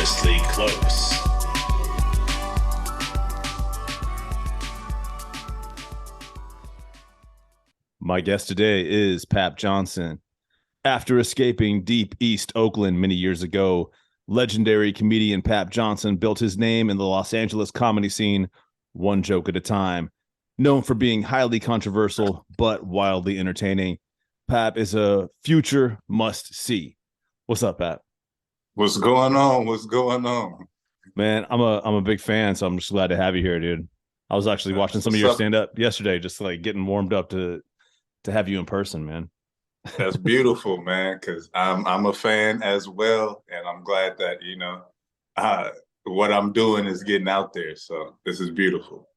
Dangerously close. My guest today is Papp Johnson. After escaping deep East Oakland many years ago, legendary comedian Papp Johnson built his name in the Los Angeles comedy scene one joke at a time. Known for being highly controversial but wildly entertaining, Papp is a future must-see. What's up, Papp? What's going on? What's going on? Man, I'm a big fan, so I'm just glad to have you here, dude. I was actually watching some of your stand-up yesterday, just like getting warmed up to have you in person, man. That's beautiful, man, because I'm a fan as well, and I'm glad that, what I'm doing is getting out there. So this is beautiful.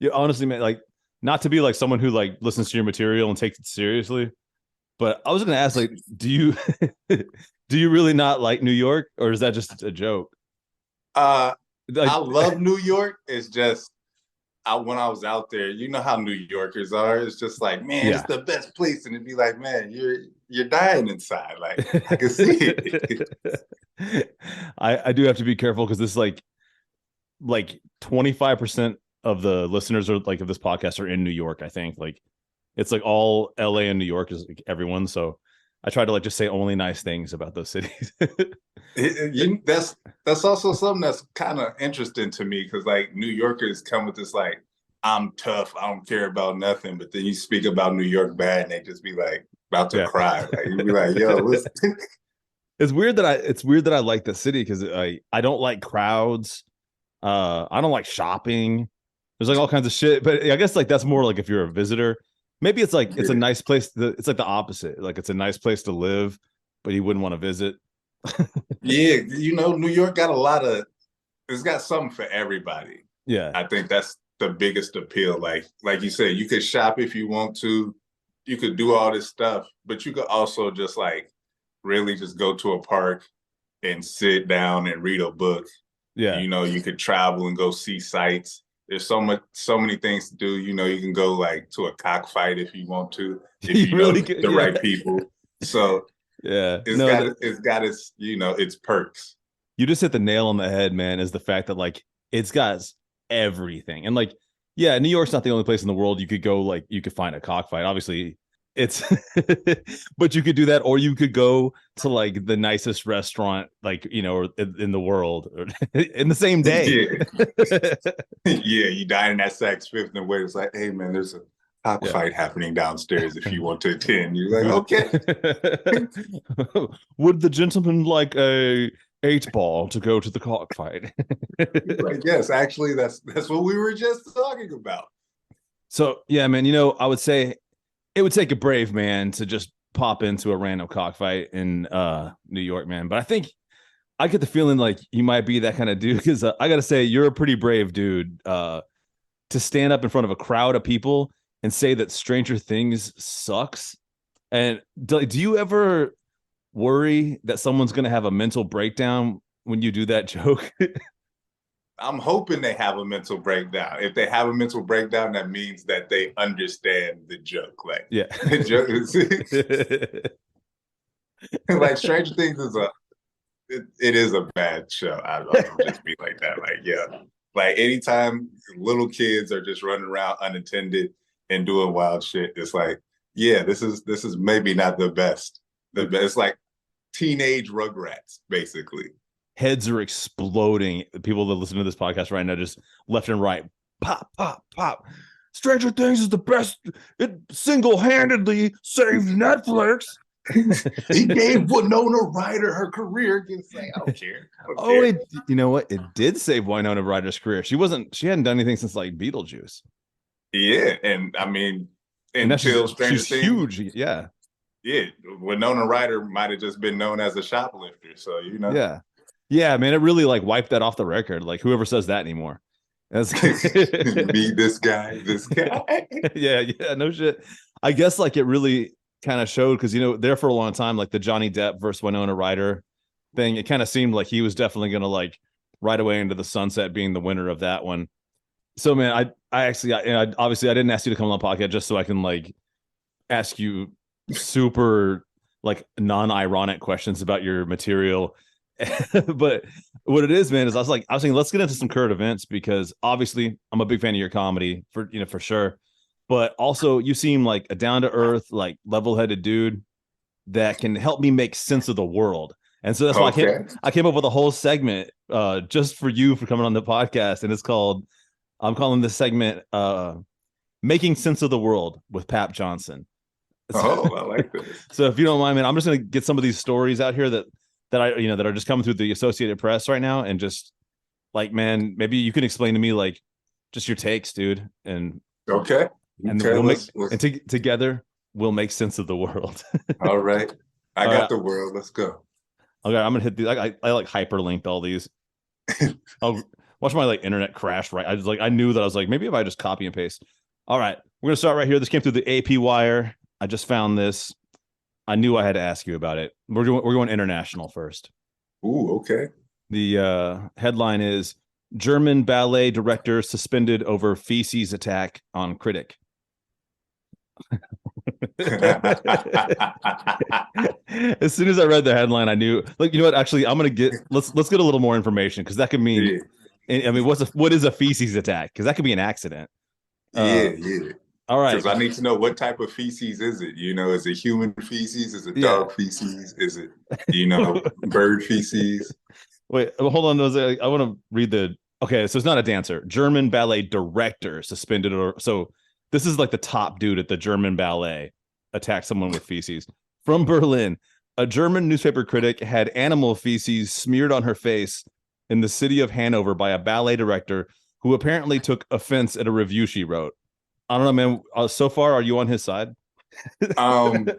Yeah, honestly, man, like, not to be like someone who like listens to your material and takes it seriously, but I was gonna ask, like, do you do you really not like New York, or is that just a joke? I love New York. It's just when I was out there, you know how New Yorkers are. It's just like, man, It's the best place, and it'd be like, man, you're dying inside. Like, I can see it. I do have to be careful because this is like 25% of the listeners are like of this podcast are in New York. I think like it's like all LA and New York is like everyone. So I try to like just say only nice things about those cities. That's also something that's kind of interesting to me, because like New Yorkers come with this like, I'm tough, I don't care about nothing, but then you speak about New York bad and they just be like about to cry. Like you be like, yo, listen. It's weird that I like the city because I don't like crowds. I don't like shopping. There's like all kinds of shit, but I guess like that's more like if you're a visitor. Maybe it's like it's a nice place. It's like the opposite. Like it's a nice place to live, but you wouldn't want to visit. Yeah, New York got it's got something for everybody. Yeah, I think that's the biggest appeal. Like you said, you could shop if you want to, you could do all this stuff, but you could also just like really just go to a park and sit down and read a book. Yeah, you could travel and go see sights. There's so many things to do. You can go like to a cockfight if you want to, if you really know the right people. So yeah, it's got its perks. You just hit the nail on the head, man, is the fact that like it's got everything. And like, yeah, New York's not the only place in the world you could go, like you could find a cockfight. Obviously it's but you could do that, or you could go to like the nicest restaurant, like, or in the world in the same day. Yeah, you dine in at Saks Fifth and wait. It's like, hey man, there's a cockfight happening downstairs if you want to attend. You're like, okay. Would the gentleman like a 8-ball to go to the cockfight? Like, yes, actually that's what we were just talking about. So yeah, man, I would say it would take a brave man to just pop into a random cockfight in New York, man. But I think I get the feeling like you might be that kind of dude, because I gotta say you're a pretty brave dude to stand up in front of a crowd of people and say that Stranger Things sucks. And do you ever worry that someone's gonna have a mental breakdown when you do that joke? I'm hoping they have a mental breakdown. If they have a mental breakdown, that means that they understand the joke. Like, yeah, the joke is like Stranger Things is it is a bad show. I'll just be like that. Like, yeah, like anytime little kids are just running around unattended and doing wild shit, it's like, yeah, this is maybe not the best. It's like teenage Rugrats, basically. Heads are exploding. People that listen to this podcast right now, just left and right, pop, pop, pop. Stranger Things is the best. It single-handedly saved Netflix. He gave Winona Ryder her career. I don't care. You know what? It did save Winona Ryder's career. She hadn't done anything since like Beetlejuice. Yeah, and I mean, until Stranger Things, huge. Yeah, Winona Ryder might have just been known as a shoplifter. So Yeah, man, it really like wiped that off the record. Like whoever says that anymore. That's me, this guy. Yeah, no shit. I guess like it really kind of showed, because there for a long time, like the Johnny Depp versus Winona Ryder thing, it kind of seemed like he was definitely gonna like right away into the sunset being the winner of that one. So man, I actually obviously I didn't ask you to come on the podcast just so I can like ask you super like non-ironic questions about your material. But what it is, man, is I was thinking, let's get into some current events because obviously I'm a big fan of your comedy for sure. But also you seem like a down to earth, like level headed dude that can help me make sense of the world. And so that's why Okay. I came up with a whole segment just for you for coming on the podcast. And I'm calling this segment Making Sense of the World with Papp Johnson. Oh, I like this. So if you don't mind, man, I'm just gonna get some of these stories out here that are just coming through the Associated Press right now, and just like, man, maybe you can explain to me like just your takes, dude, and Okay. Okay. we'll make Let's together we'll make sense of the world. all right. I All got right, the world. Let's go. okay, I'm gonna hit these. I like hyperlinked all these. I'll watch my like internet crash. Right, I knew that I was like maybe if I just copy and paste. All right, we're gonna start right here. This came through the AP wire. I just found this. I knew I had to ask you about it. We're going international first. Ooh, okay. The headline is German ballet director suspended over feces attack on critic. As soon as I read the headline, I knew, like, you know what? Actually, let's get a little more information because that could mean, Yeah. I mean, what is a feces attack? Because that could be an accident. Yeah. All right. Because I need to know what type of feces is it? You know, is it human feces? Is it Yeah. dog feces? Is it, bird feces? Wait, hold on. I want to read the. Okay, so it's not a dancer. German ballet director suspended, or so this is like the top dude at the German ballet attacked someone with feces. From Berlin, a German newspaper critic had animal feces smeared on her face in the city of Hanover by a ballet director who apparently took offense at a review she wrote. I don't know, man. So far, are you on his side? Um,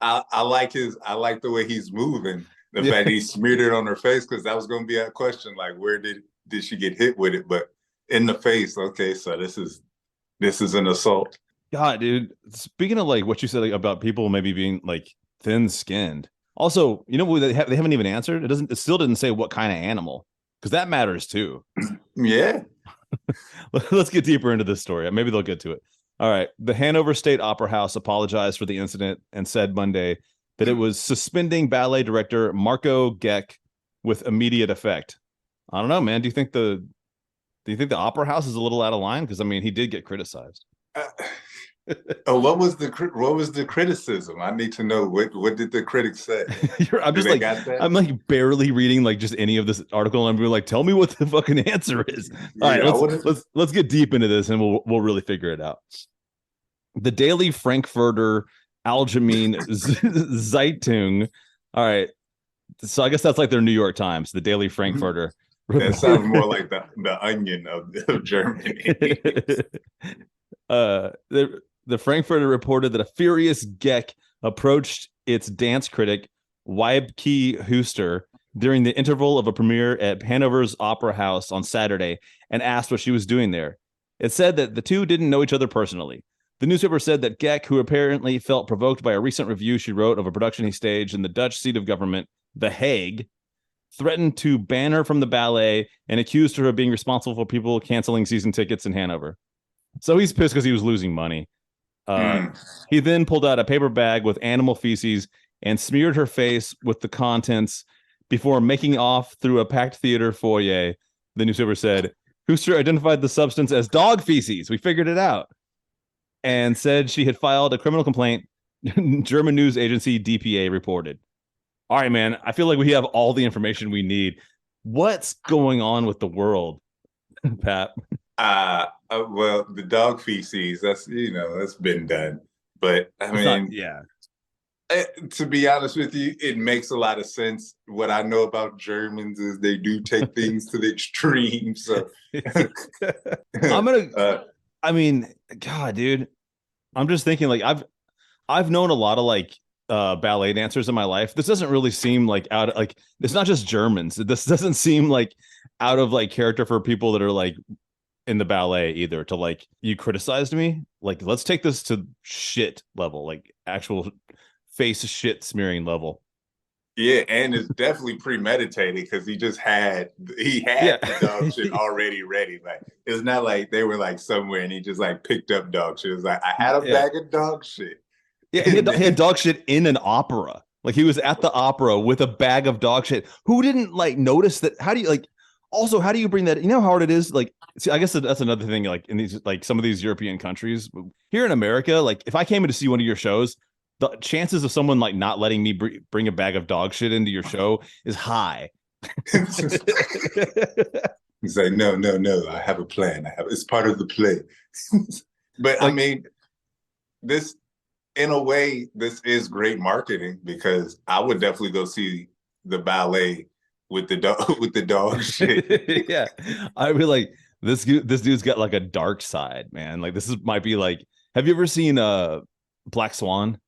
I like the way he's moving. The fact he smeared it on her face, because that was going to be a question, like where did she get hit with it? But in the face, okay. So this is an assault. God, dude. Speaking of like what you said like, about people maybe being like thin skinned. Also, you know, they haven't even answered. It still didn't say what kind of animal, because that matters too. Yeah. Let's get deeper into this story. Maybe they'll get to it. All right. The Hanover State Opera House apologized for the incident and said Monday that it was suspending ballet director Marco Geck with immediate effect. I don't know, man. Do you think the Opera House is a little out of line? Because I mean, he did get criticized. What was the criticism? I need to know what did the critics say? I'm like barely reading like just any of this article, and I'm like, tell me what the fucking answer is. All right, let's get deep into this, and we'll really figure it out. The Daily Frankfurter Allgemeine Zeitung. All right, so I guess that's like their New York Times, the Daily Frankfurter. That sounds more like the Onion of Germany. The Frankfurter reported that a furious Geck approached its dance critic Weibke Huster during the interval of a premiere at Hanover's Opera House on Saturday and asked what she was doing there. It said that the two didn't know each other personally. The newspaper said that Geck, who apparently felt provoked by a recent review she wrote of a production he staged in the Dutch seat of government, The Hague, threatened to ban her from the ballet and accused her of being responsible for people canceling season tickets in Hanover. So he's pissed because he was losing money. He then pulled out a paper bag with animal feces and smeared her face with the contents before making off through a packed theater foyer. The newspaper said, Huster identified the substance as dog feces. We figured it out. And said she had filed a criminal complaint. German news agency DPA reported. All right, man. I feel like we have all the information we need. What's going on with the world, Pat? Well, the dog feces, that's been done. But I mean, to be honest with you, it makes a lot of sense. What I know about Germans is they do take things to the extreme. So I mean, God, dude, I'm just thinking like I've known a lot of like ballet dancers in my life. This doesn't really seem like it's not just Germans. This doesn't seem like out of like character for people that are like in the ballet either, to like, you criticized me, like let's take this to shit level, like actual face shit smearing level. Yeah, and it's definitely premeditated because he had the dog shit already ready. Like it's not like they were like somewhere and he just like picked up dog shit. It was like I had a bag of dog shit. Yeah, he had dog shit in an opera. Like he was at the opera with a bag of dog shit. Who didn't like notice that? How do you like? Also, how do you bring that? You know how hard it is. Like, see, I guess that's another thing. Like in these, like some of these European countries, here in America, like if I came in to see one of your shows, the chances of someone like not letting me bring a bag of dog shit into your show is high. He's like, no, no, no. I have a plan. It's part of the play. But Like, I mean, this in a way, this is great marketing because I would definitely go see the ballet with the dog with the dog shit. yeah, I'd be like, this dude's got like a dark side, man. Like might be like, have you ever seen Black Swan?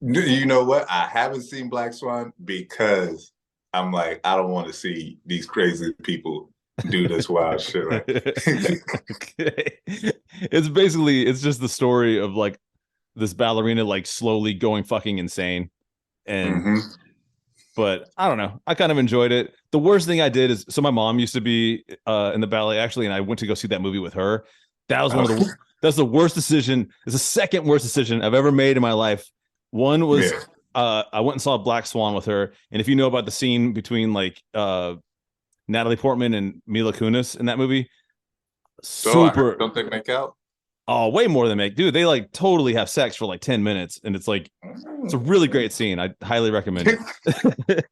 You know what? I haven't seen Black Swan because I'm like, I don't want to see these crazy people do this wild shit. Like, It's just the story of like this ballerina like slowly going fucking insane. And but I don't know. I kind of enjoyed it. The worst thing I did is so my mom used to be in the ballet actually, and I went to go see that movie with her. That was one of the that's the worst decision. It's the second worst decision I've ever made in my life. One was I went and saw Black Swan with her, and if you know about the scene between like Natalie Portman and Mila Kunis in that movie, super. Don't they make out? Oh, way more than make, dude. They like totally have sex for like 10 minutes, and it's like it's a really great scene. I highly recommend it.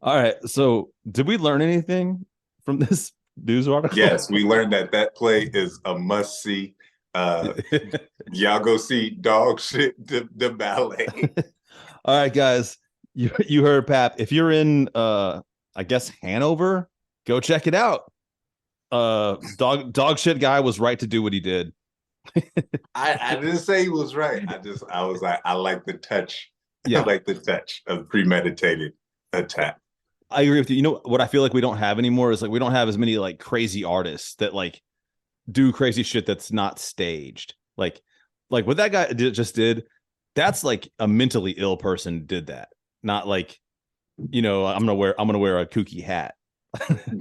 All right, so did we learn anything from this news article? Yes, we learned that play is a must see. Y'all go see dog shit the ballet. All right, guys, you heard Papp. If you're in I guess Hanover, go check it out. Dog shit guy was right to do what he did. I didn't say he was right. I was like, I like the touch. Yeah. I like the touch of premeditated attack. I agree with you. You know what I feel like we don't have anymore is like we don't have as many like crazy artists that like do crazy shit that's not staged. Like what that guy just did, that's like a mentally ill person did that. Not like, you know, I'm gonna wear a kooky hat.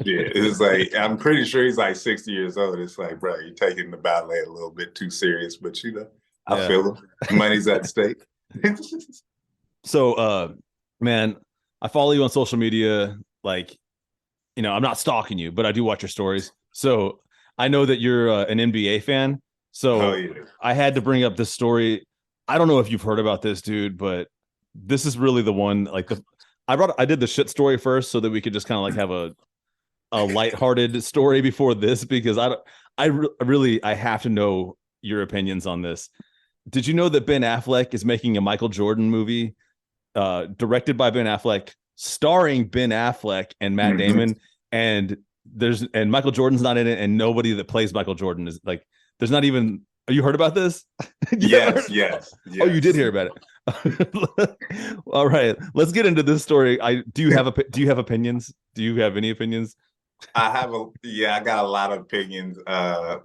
Yeah, it's like I'm pretty sure he's like 60 years old. It's like, bro, you're taking the ballet a little bit too serious, but you know, I feel him. Money's at stake. So man, I follow you on social media. Like, you know, I'm not stalking you, but I do watch your stories. So I know that you're an NBA fan. So I had to bring up this story. I don't know if you've heard about this, dude, but this is really the one. Like I did the shit story first so that we could just kind of like have a lighthearted story before this, because I have to know your opinions on this. Did you know that Ben Affleck is making a Michael Jordan movie directed by Ben Affleck, starring Ben Affleck and Matt Damon, and Michael Jordan's not in it, and nobody that plays Michael Jordan is like, there's not even. Have you heard about this? Yes. Oh, you did hear about it. All right, let's get into this story. Do you have opinions? Do you have any opinions? I got a lot of opinions.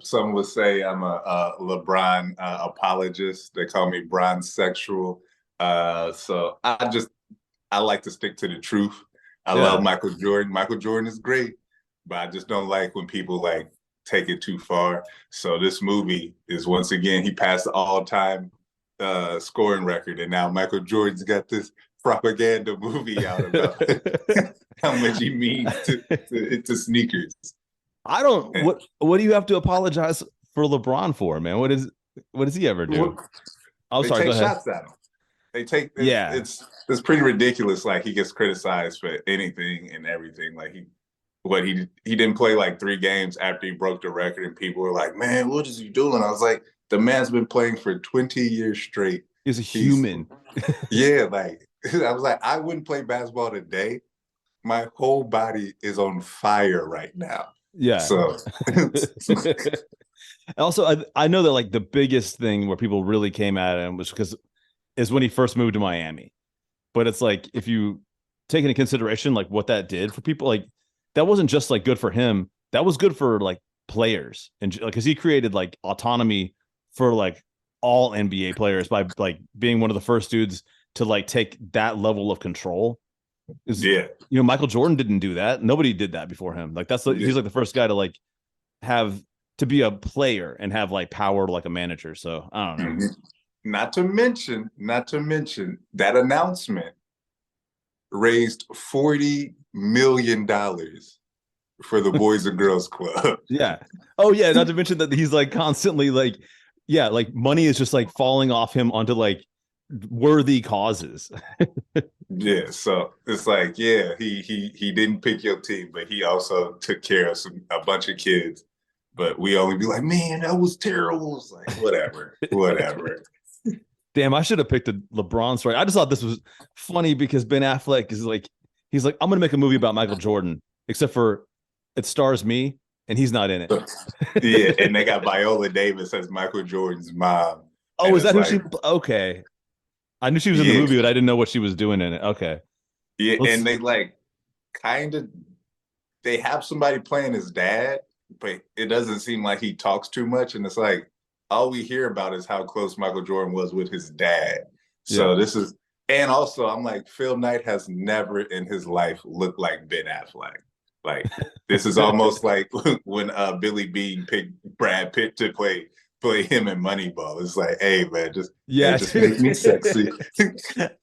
Some would say I'm a LeBron apologist. They call me bronzesexual. So I like to stick to the truth. I love Michael Jordan. Michael Jordan is great, but I just don't like when people like take it too far. So this movie is, once again, he passed the all-time scoring record, and now Michael Jordan's got this propaganda movie out about how much he means to sneakers. I don't. What do you have to apologize for LeBron for, man? What does he ever do? They take shots at him. They take. It's pretty ridiculous. Like, he gets criticized for anything and everything. Like he didn't play like 3 games after he broke the record, and people were like, "Man, what is he doing?" I was like, "The man's been playing for 20 years straight. He's a human." Yeah, like I was like, I wouldn't play basketball today. My whole body is on fire right now. Yeah. So also, I know that like the biggest thing where people really came at him was is when he first moved to Miami. But it's like, if you take into consideration like what that did for people, like that wasn't just like good for him. That was good for like players, and like because he created like autonomy for like all NBA players by like being one of the first dudes to like take that level of control. You know, Michael Jordan didn't do that. Nobody did that before him. Like he's like the first guy to like have to be a player and have like power like a manager. So I don't know. not to mention that announcement raised $40 million for the Boys and Girls Club. Yeah. Oh yeah. Not to mention that he's like constantly like, yeah, like money is just like falling off him onto like worthy causes. Yeah, so it's like, yeah, he didn't pick your team, but he also took care of a bunch of kids. But we only be like, man, that was terrible. It's like, whatever, whatever. Damn, I should have picked a LeBron story. I just thought this was funny because Ben Affleck is like, he's like, I'm gonna make a movie about Michael Jordan, except for it stars me and he's not in it. Yeah, and they got Viola Davis as Michael Jordan's mom. Oh, And is that it's who like, she? Okay, I knew she was in the yeah, movie, but I didn't know what she was doing in it. Okay, yeah, let's. and they like kind of they have somebody playing his dad, but it doesn't seem like he talks too much. And it's like all we hear about is how close Michael Jordan was with his dad. Yeah. So this is, and also I'm like, Phil Knight has never in his life looked like Ben Affleck. Like this is almost like when Billy Beane picked Brad Pitt to play him in Moneyball. It's like, hey man, Yeah, just make me sexy.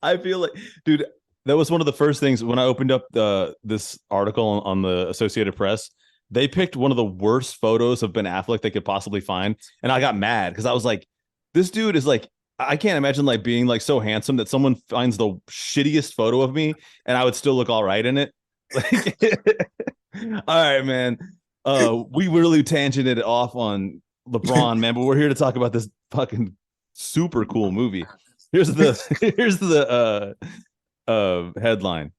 I feel like, dude, that was one of the first things when I opened up this article on the Associated Press. They picked one of the worst photos of Ben Affleck they could possibly find, and I got mad because I was like, this dude is like, I can't imagine like being like so handsome that someone finds the shittiest photo of me and I would still look all right in it. Like, all right, man. We really tangented it off on LeBron, man, but we're here to talk about this fucking super cool movie. Here's the here's the headline.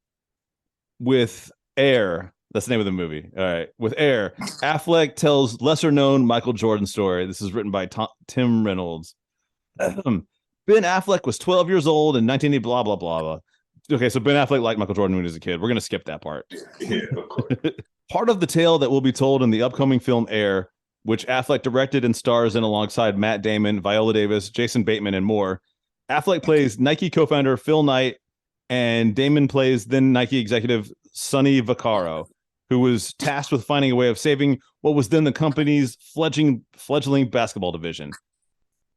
With Air, that's the name of the movie. All right. With Air, Affleck tells lesser known Michael Jordan story. This is written by Tim Reynolds. Ben Affleck was 12 years old in 1980, blah, blah, blah, blah. Okay, so Ben Affleck liked Michael Jordan when he was a kid. We're going to skip that part. Yeah, of course. Part of the tale that will be told in the upcoming film Air, which Affleck directed and stars in alongside Matt Damon, Viola Davis, Jason Bateman, and more. Affleck plays Nike co-founder Phil Knight, and Damon plays then Nike executive Sonny Vaccaro, who was tasked with finding a way of saving what was then the company's fledgling basketball division.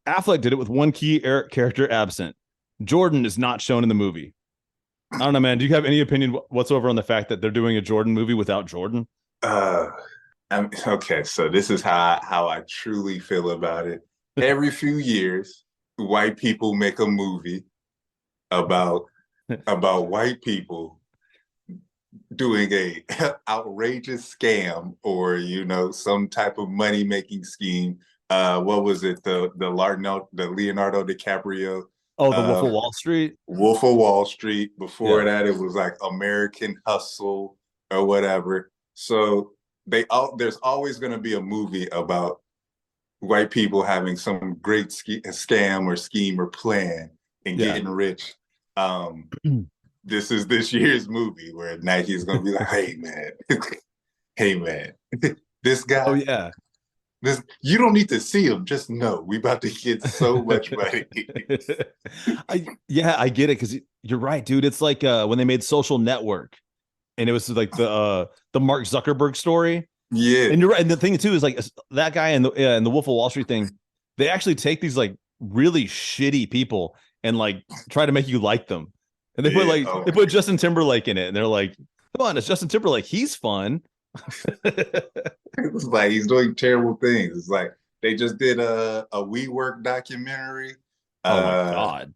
Affleck did it with one key character absent. Jordan is not shown in the movie. I don't know, man. Do you have any opinion whatsoever on the fact that they're doing a Jordan movie without Jordan? Okay, so this is how I truly feel about it. Every few years, white people make a movie about white people doing a outrageous scam or some type of money making scheme. What was it? The Leonardo DiCaprio. Oh, the Wolf of Wall Street. Wolf of Wall Street. Before Yeah. that, it was like American Hustle or whatever. So there's always going to be a movie about white people having some great scam or scheme or plan and getting rich. This is this year's movie where Nike is going to be like, hey man, this guy. Oh yeah. You don't need to see him. Just know we about to get so much money. I get it because you're right, dude. It's like when they made Social Network, and it was like the Mark Zuckerberg story. Yeah, and you're right. And the thing too is like that guy in the Wolf of Wall Street thing. They actually take these like really shitty people and like try to make you like them. And they put they put Justin Timberlake in it, and they're like, "Come on, it's Justin Timberlake. He's fun." It was like he's doing terrible things. It's like they just did a WeWork documentary. Oh my god!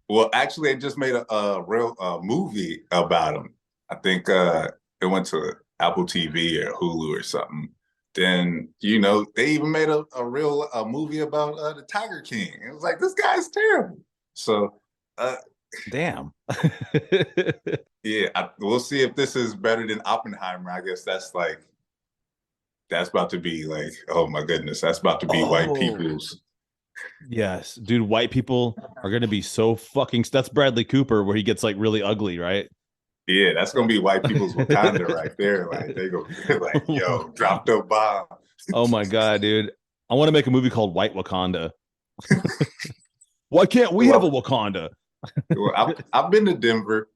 Well, actually, they just made a real movie about him. I think it went to Apple TV or Hulu or something. Then they even made a real movie about the Tiger King. It was like this guy's terrible. So, damn. Yeah, we'll see if this is better than Oppenheimer. I guess that's about to be like, oh my goodness, that's about to be white people's. Yes, dude, white people are going to be so fucking. That's Bradley Cooper where he gets like really ugly, right? Yeah, that's gonna be white people's Wakanda right there. Like they go like, yo, dropped a bomb. Oh my god, dude! I want to make a movie called White Wakanda. Why can't we have a Wakanda? Well, I've been to Denver,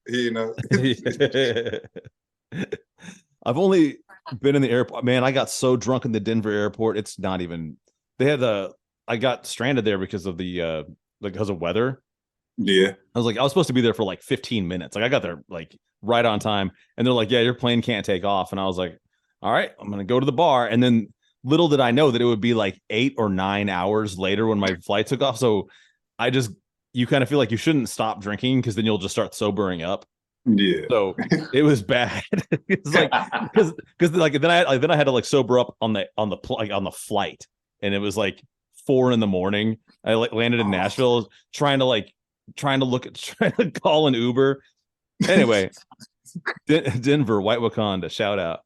I've only been in the airport. Man, I got so drunk in the Denver airport. It's not even. I got stranded there because of the like because of weather. Yeah. I was supposed to be there for like 15 minutes. Like I got there like right on time, and they're like, "Yeah, your plane can't take off." And I was like, "All right, I'm gonna go to the bar." And then little did I know that it would be like 8 or 9 hours later when my flight took off. So I just you kind of feel like you shouldn't stop drinking because then you'll just start sobering up. Yeah. So it was bad. It's like because like then I had to like sober up on the flight, and it was like 4 a.m. I like landed in Nashville trying to call an Uber. Anyway, Denver, White Wakanda, shout out.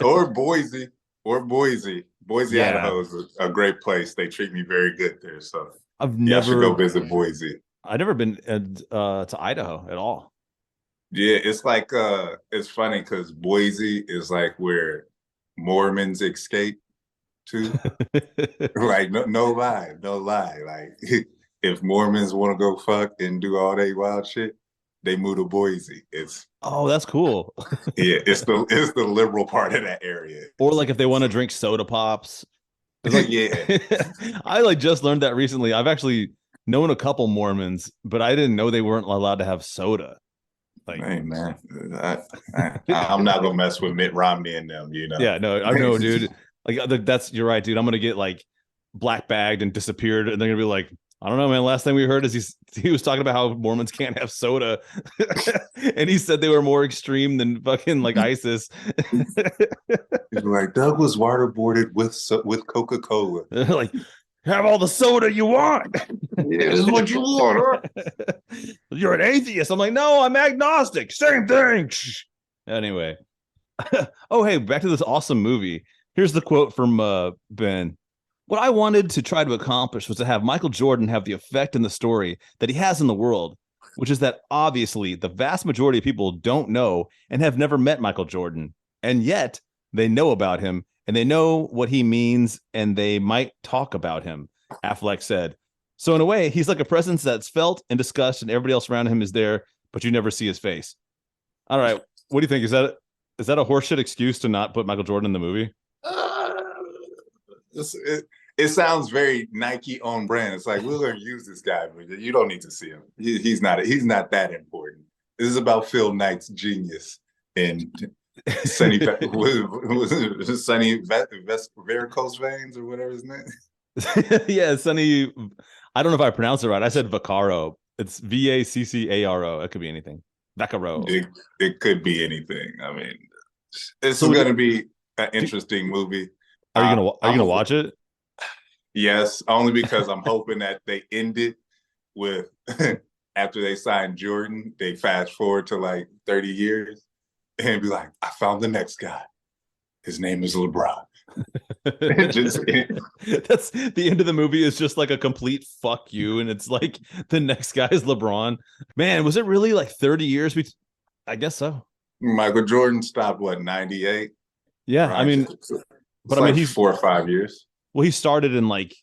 Or Boise, Boise, Yeah, Idaho is a great place. They treat me very good there. So I've yeah, I should go never visit Boise. I've never been to Idaho at all. Yeah, it's like it's funny because Boise is like where Mormons escape to. Like no lie, no lie. Like if Mormons want to go fuck and do all they wild shit, they move to Boise. It's Oh, that's cool. yeah, it's the liberal part of that area. Or like if they want to drink soda pops. It's like Yeah. I like just learned that recently. I've actually known a couple Mormons, but I didn't know they weren't allowed to have soda. Like, Hey man, I'm not gonna mess with Mitt Romney and them, you know. yeah, no, I know, dude. Like that's you're right, dude. I'm gonna get like black bagged and disappeared, and they're gonna be like, I don't know, man. Last thing we heard is he was talking about how Mormons can't have soda, and he said they were more extreme than fucking like ISIS. He's like Doug was waterboarded with Coca-Cola. Like, have all the soda you want. Yeah, this is what you want. You're an atheist. I'm like, no, I'm agnostic. Same thing. Anyway. Oh, hey, back to this awesome movie. Here's the quote from Ben. What I wanted to try to accomplish was to have Michael Jordan have the effect in the story that he has in the world, which is that obviously the vast majority of people don't know and have never met Michael Jordan. And yet they know about him and they know what he means and they might talk about him, Affleck said. So in a way, he's like a presence that's felt and discussed and everybody else around him is there, but you never see his face. All right. What do you think? Is that a horseshit excuse to not put Michael Jordan in the movie? It sounds very Nike on brand. It's like we're going to use this guy, but you don't need to see him. He's not that important. This is about Phil Knight's genius and Sonny varicose veins or whatever his name. Yeah, Sonny. I don't know if I pronounced it right. I said Vaccaro. It's Vaccaro. It could be anything. Vaccaro. It could be anything. I mean, this is going to be an interesting movie. Are you gonna watch it? Yes, only because I'm hoping that they end it with after they sign Jordan, they fast forward to like 30 years and be like, I found the next guy. His name is LeBron. That's the end of the movie is just like a complete fuck you, and it's like the next guy is LeBron. Man, was it really like 30 years? I guess so. Michael Jordan stopped what 98? Yeah, right? I mean, but I mean, he's 4 or 5 years. Well, he started in like,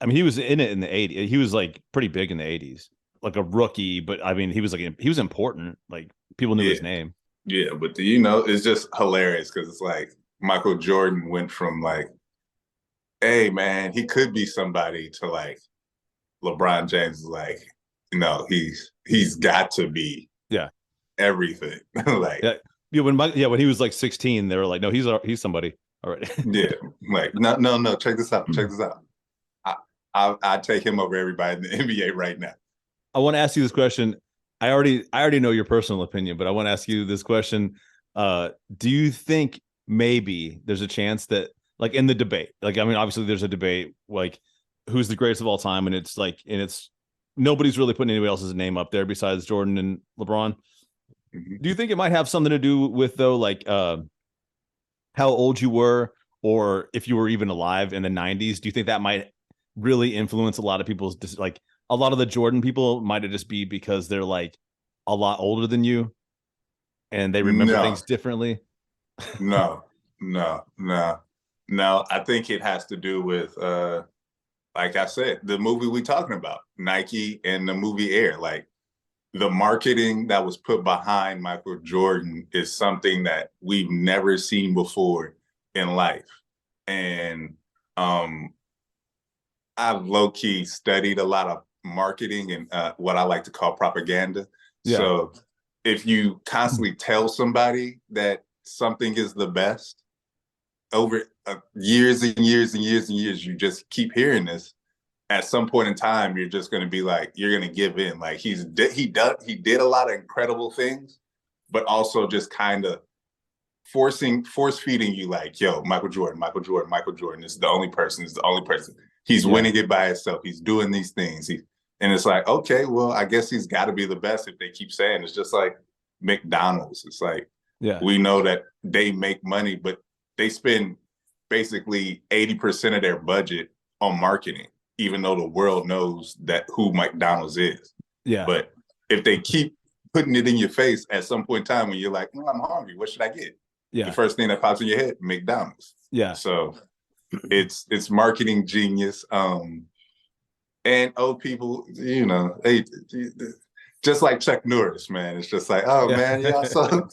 I mean, he was in it in the 80s. He was like pretty big in the 80s, like a rookie. But I mean, he was important. Like people knew his name. Yeah, but do you know, it's just hilarious because it's like Michael Jordan went from like, hey man, he could be somebody to like LeBron James is like, he's got to be everything. Like when he was like 16, they were like, no, he's somebody already. Yeah, like no, check this out. I take him over everybody in the NBA right now. I want to ask you this question. I already know your personal opinion, but I want to ask you this question. Do you think maybe there's a chance that like in the debate, like, I mean, obviously there's a debate, like who's the greatest of all time. And it's nobody's really putting anybody else's name up there besides Jordan and LeBron. Mm-hmm. Do you think it might have something to do with though, like, how old you were, or if you were even alive in the 90s? Do you think that might really influence a lot of people's, like a lot of the Jordan people might have just be because they're like a lot older than you and they remember things differently? No. I think it has to do with, like I said, the movie we're talking about, Nike and the movie Air. Like the marketing that was put behind Michael Jordan is something that we've never seen before in life. And I've low key studied a lot of marketing and what I like to call propaganda. Yeah. So if you constantly tell somebody that something is the best over years and years and years and years, you just keep hearing this. At some point in time, you're just going to be like, you're going to give in. Like he did a lot of incredible things, but also just kind of force feeding you like, yo, Michael Jordan, Michael Jordan, Michael Jordan is the only person. Is the only person. He's Yeah. winning it by himself. He's doing these things. And it's like, okay, well, I guess he's got to be the best if they keep saying. It's just like McDonald's. It's like, Yeah. we know that they make money, but they spend basically 80% of their budget on marketing, even though the world knows that who McDonald's is. Yeah. But if they keep putting it in your face at some point in time when you're like, well, I'm hungry, what should I get? Yeah. The first thing that pops in your head, McDonald's. Yeah. So it's marketing genius. And old people, you know, they just like Chuck Norris, man. It's just like, oh Yeah. man, yeah, I saw him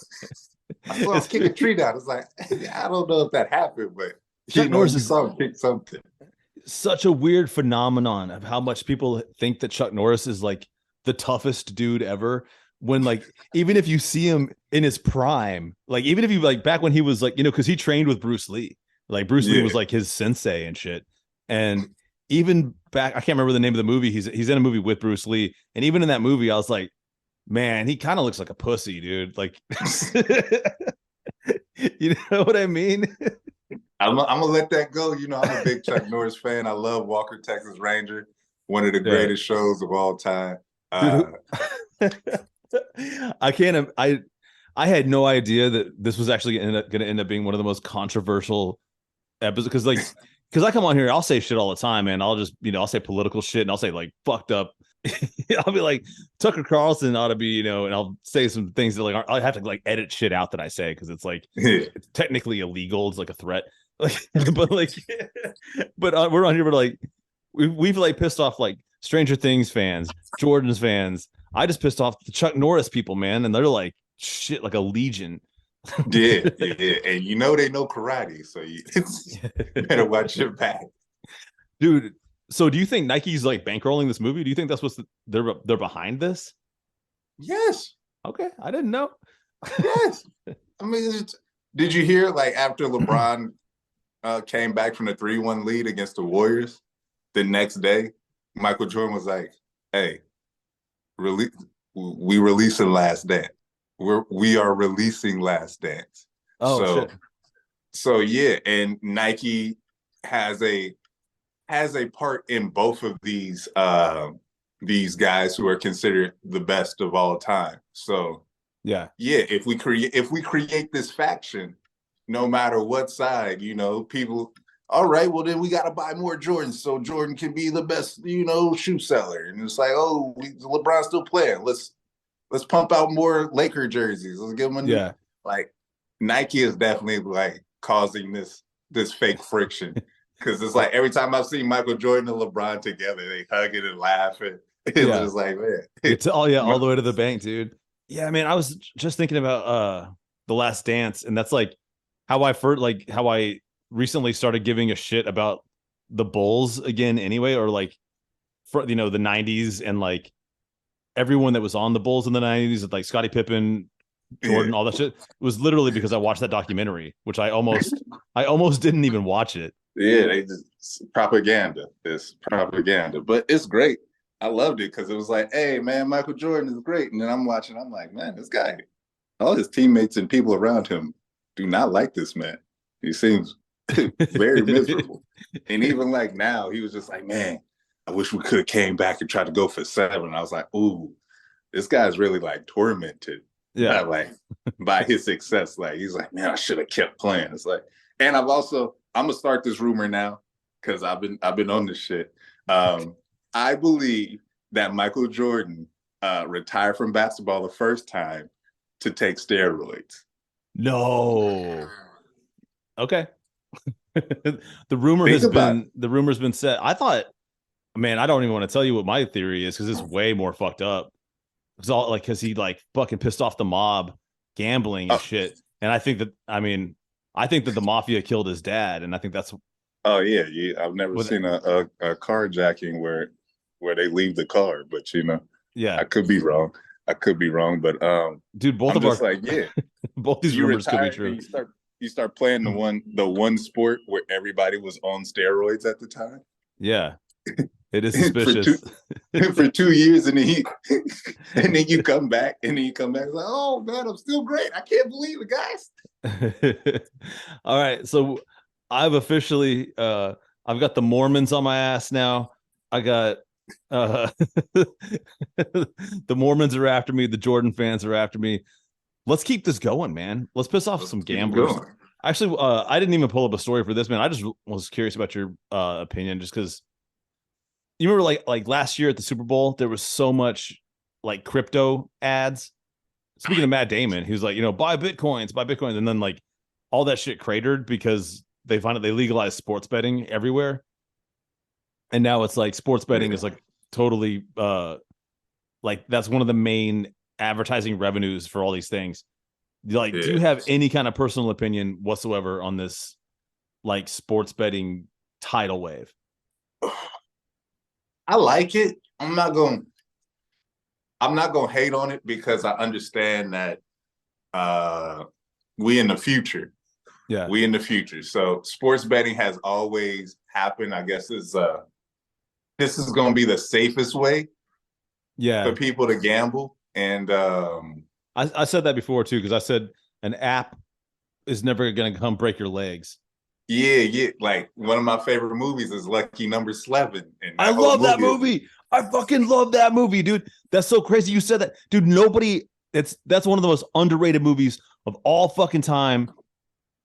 kick a tree down. It's like, I don't know if that happened, but Chuck Norris is saw him kick something. Such a weird phenomenon of how much people think that Chuck Norris is like the toughest dude ever. When like, even if you see him in his prime, like even if you like back when he was like, you know, because he trained with Bruce Lee, like Bruce Lee was like his sensei and shit. And even back, I can't remember the name of the movie. He's in a movie with Bruce Lee, and even in that movie, I was like, man, he kind of looks like a pussy, dude. Like, you know what I mean? I'm gonna let that go. You know, I'm a big Chuck Norris fan. I love Walker, Texas Ranger, one of the greatest shows of all time. I can't. I had no idea that this was actually going to end up being one of the most controversial episodes because I come on here, I'll say shit all the time, man. I'll just I'll say political shit and I'll say like fucked up. I'll be like Tucker Carlson ought to be and I'll say some things that like I have to like edit shit out that I say because it's like it's technically illegal. It's like a threat. Like, but we're on here. We're like we've like pissed off like Stranger Things fans, Jordan's fans. I just pissed off the Chuck Norris people, man, and they're like shit, like a legion. yeah, and they know karate, so you better watch your back, dude. So, do you think Nike's like bankrolling this movie? Do you think that's what they're behind this? Yes. Okay, I didn't know. Yes, I mean, did you hear like after LeBron came back from the 3-1 lead against the Warriors, the next day, Michael Jordan was like, "Hey, we releasing Last Dance. We are releasing Last Dance." Oh, shit. So yeah, and Nike has a part in both of these guys who are considered the best of all time. So yeah, if we create this faction, no matter what side, people, all right, well then we got to buy more Jordans so Jordan can be the best, shoe seller. And it's like, oh, LeBron's still playing. Let's pump out more Laker jerseys. Let's give them like Nike is definitely like causing this fake friction. Because it's like every time I've seen Michael Jordan and LeBron together, they hugging and laughing. It's just like, man. It's all the way to the bank, dude. Yeah, I mean, I was just thinking about The Last Dance, and that's like how I recently started giving a shit about the Bulls again anyway, or like for the 90s and like everyone that was on the Bulls in the 90s, like Scottie Pippen, Jordan, all that shit. It was literally because I watched that documentary, which I almost didn't even watch it. Yeah, it's propaganda. It's propaganda, but it's great. I loved it because it was like, hey, man, Michael Jordan is great. And then I'm watching, I'm like, man, this guy, all his teammates and people around him do not like this man. He seems very miserable. And even like now, he was just like, man, I wish we could have came back and tried to go for 7. I was like, ooh, this guy's really like tormented by his success. Like, he's like, man, I should have kept playing. It's like, and I'm gonna start this rumor now because I've been on this shit. I believe that Michael Jordan retired from basketball the first time to take steroids. No. Okay. The rumor's been set. I thought, man, I don't even want to tell you what my theory is because it's way more fucked up. It's all like because he like fucking pissed off the mob gambling and shit. And I think that the mafia killed his dad, and I think that's Oh yeah, yeah. I've never With seen a carjacking where they leave the car, but yeah, I could be wrong. I could be wrong, but dude, both I'm of just our like, yeah, both these you rumors could be retire true. and you start playing the one sport where everybody was on steroids at the time Yeah, it is for two suspicious. for 2 years, and and then you come back, like, oh man, I'm still great. I can't believe it, guys. All right, so I've officially I've got the Mormons on my ass now. I got the Mormons are after me, the Jordan fans are after me. Let's keep this going, man. Let's piss off Let's some keep it gamblers. going. Actually, I didn't even pull up a story for this, man. I just was curious about your opinion, just because you remember, like last year at the Super Bowl, there was so much like crypto ads. Speaking of Matt Damon, he was like, buy Bitcoins, and then like all that shit cratered because they legalized sports betting everywhere, and now it's like sports betting Yeah. is like totally like that's one of the main advertising revenues for all these things. Like, do you Yeah. have any kind of personal opinion whatsoever on this like sports betting tidal wave? I like it. I'm not gonna hate on it because I understand that uh we in the future. Yeah, We in the future. So sports betting has always happened. I guess this is gonna be the safest way for yeah. people to gamble. And I said that before too, because I said an app is never going to come break your legs. yeah, yeah. Like one of my favorite movies is Lucky Number 11. And I that whole love that movie is movie. I fucking love that movie, dude. That's so crazy. You said that, dude. Nobody. That's one of the most underrated movies of all fucking time.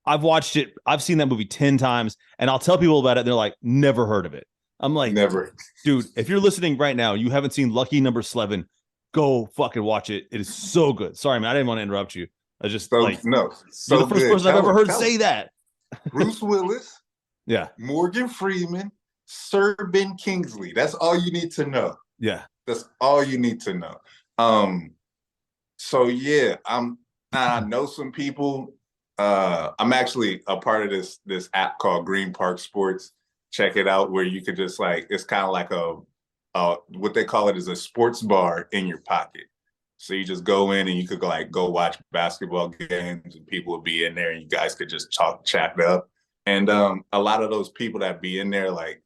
I've watched it. I've seen that movie 10 times, and I'll tell people about it. And they're like, never heard of it. I'm like, never dude, if you're listening right now, you haven't seen Lucky Number 11, go fucking watch it. It is so good. Sorry, man. I didn't want to interrupt you. I just so like no, you're so the first good. person I've ever heard Tell say him. that. Bruce Willis, Yeah. Morgan Freeman, Sir Ben Kingsley. That's all you need to know. Yeah. That's all you need to know. Um, so yeah, I know some people. I'm actually a part of this app called Green Park Sports. Check it out, where you could just like it's kind of like a what they call it is a sports bar in your pocket. So you just go in and you could go watch basketball games and people would be in there and you guys could just chat up. And a lot of those people that be in there, like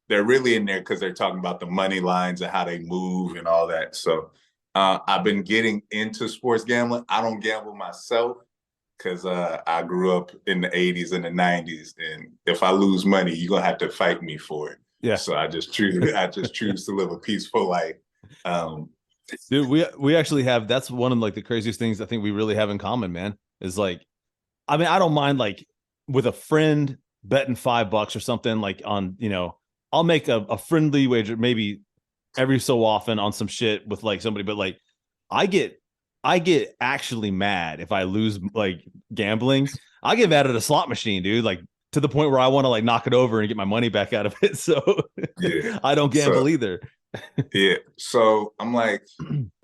they're really in there because they're talking about the money lines and how they move and all that. So I've been getting into sports gambling. I don't gamble myself because I grew up in the 80s and the 90s. And if I lose money, you're gonna have to fight me for it. Yeah. So I just choose to live a peaceful life. Dude, we actually have that's one of like the craziest things I think we really have in common, man. Is like, I mean, I don't mind like with a friend betting $5 or something like on, I'll make a friendly wager maybe every so often on some shit with like somebody, but like I get actually mad if I lose like gambling. I get mad at a slot machine, dude, like to the point where I want to like knock it over and get my money back out of it. So Yeah. I don't gamble So either. yeah. So I'm like,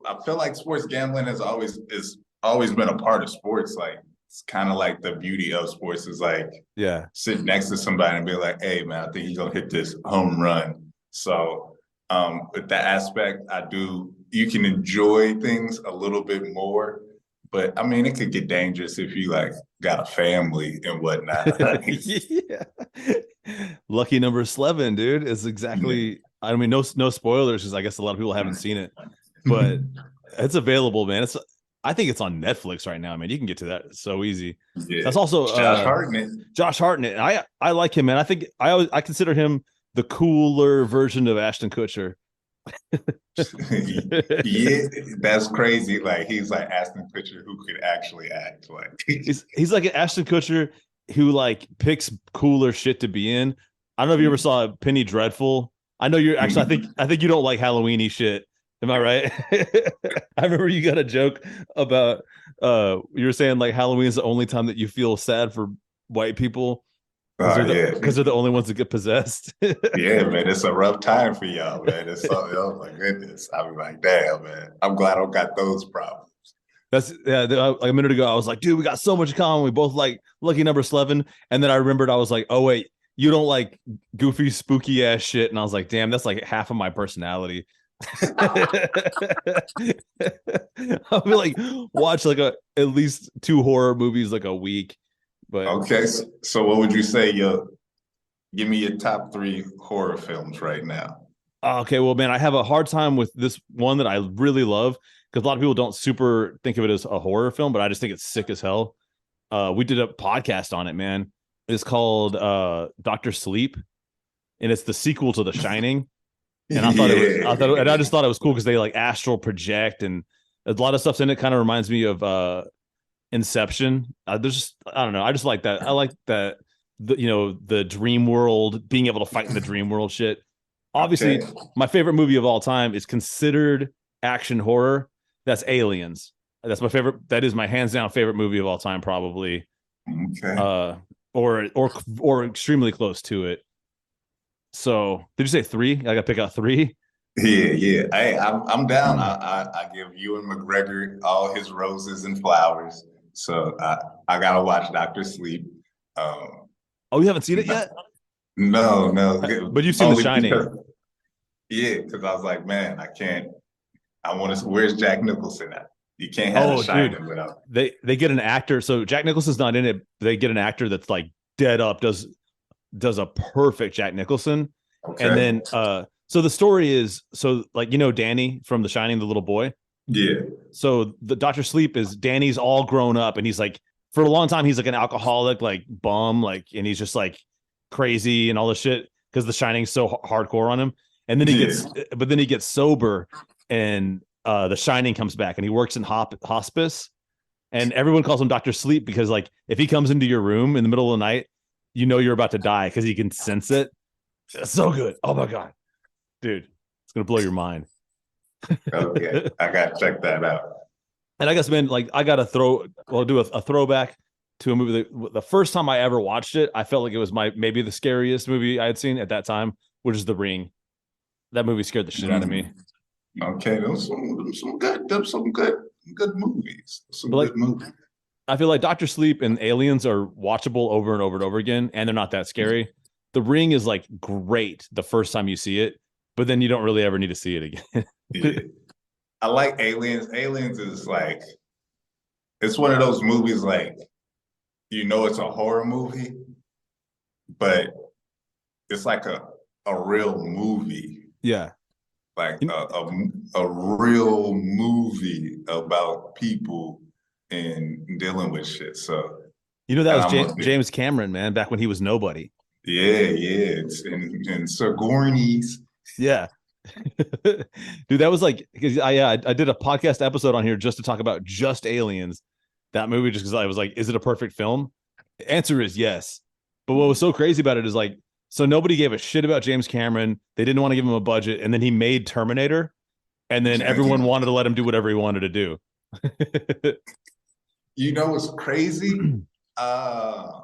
I feel like sports gambling has always been a part of sports. Like it's kind of like the beauty of sports is like Yeah. sit next to somebody and be like, hey man, I think he's gonna hit this home run. So with that aspect, you can enjoy things a little bit more. But I mean, it could get dangerous if you like got a family and whatnot. Yeah. Lucky Number 11, dude, is Yeah. exactly. I mean, no spoilers because I guess a lot of people haven't seen it, but it's available, man. I think it's on Netflix right now, man. You can get to that so easy. Yeah. That's also Josh Hartnett. Josh Hartnett. And I like him, man. I consider him the cooler version of Ashton Kutcher. Yeah, that's crazy. Like he's like Aston Kutcher who could actually act. Like he's like an Ashton Kutcher who like picks cooler shit to be in. I don't know if you ever saw Penny Dreadful. I know you're actually. I think you don't like Halloweeny shit. Am I right? I remember you got a joke about you were saying like Halloween is the only time that you feel sad for white people because yeah. they're the only ones that get possessed. Yeah, man, it's a rough time for y'all, man. It's so, oh my goodness. I'm like, damn, man. I'm glad I don't got those problems. That's yeah. Like a minute ago, I was like, dude, we got so much in common. We both like Lucky Number 11, and then I remembered I was like, oh wait, you don't like goofy, spooky ass shit. And I was like, damn, that's like half of my personality. I'll be like, watch like at least 2 horror movies like a week. But Okay, so what would you say give me your top 3 horror films right now? okay, well, man, I have a hard time with this one that I really love because a lot of people don't super think of it as a horror film, but I just think it's sick as hell. We did a podcast on it, man. It's called Doctor Sleep, and it's the sequel to The Shining. And I just thought it was cool because they like astral project, and a lot of stuff's in it. Kind of reminds me of Inception. There's just, I don't know. I just like that. I like that the dream world, being able to fight in the dream world shit. Obviously, my favorite movie of all time is considered action horror. That's Aliens. That's my favorite. That is my hands down favorite movie of all time, probably. Okay. Or extremely close to it. So, did you say 3? I got to pick out 3. Yeah. Hey, I'm down. I give Ewan McGregor all his roses and flowers. So I gotta watch Doctor Sleep. Oh, you haven't seen it yet? No. But you've seen The Shining. Because I was like, man, I can't. I want to. Where's Jack Nicholson at? You can't have The Shining without. They get an actor. So Jack Nicholson's not in it. They get an actor that's like dead up, does a perfect Jack Nicholson. Okay. And then so the story is, so like, Danny from The Shining, the little boy. Yeah. So the Dr. Sleep is Danny's all grown up, and he's like, for a long time he's like an alcoholic, like bum, like, and he's just like crazy and all this shit because The Shining's so hardcore on him. And then he gets sober, and The Shining comes back, and he works in hospice, and everyone calls him Dr. Sleep because like if he comes into your room in the middle of the night, you're about to die because he can sense it. It's so good. Oh my god, dude, it's gonna blow your mind. Okay, I gotta check that out. And I guess, man, like I gotta do a throwback to a movie that the first time I ever watched it, I felt like it was maybe the scariest movie I had seen at that time, which is The Ring. That movie scared the shit out of me. Okay, those some good movies. Good movies. I feel like Doctor Sleep and Aliens are watchable over and over and over again, and they're not that scary. The Ring is like great the first time you see it, but then you don't really ever need to see it again. Yeah. I like Aliens. Aliens is like, it's one of those movies like, it's a horror movie, but it's like a real movie. Yeah. Like a real movie about people and dealing with shit. So that was James Cameron, man, back when he was nobody. Yeah. It's in Sigourney's. Yeah. Dude, that was like, because I did a podcast episode on here just to talk about just Aliens, that movie, just because I was like, is it a perfect film? The answer is yes. But what was so crazy about it is like, so nobody gave a shit about James Cameron. They didn't want to give him a budget, and then he made Terminator, and then everyone wanted to let him do whatever he wanted to do. What's crazy? My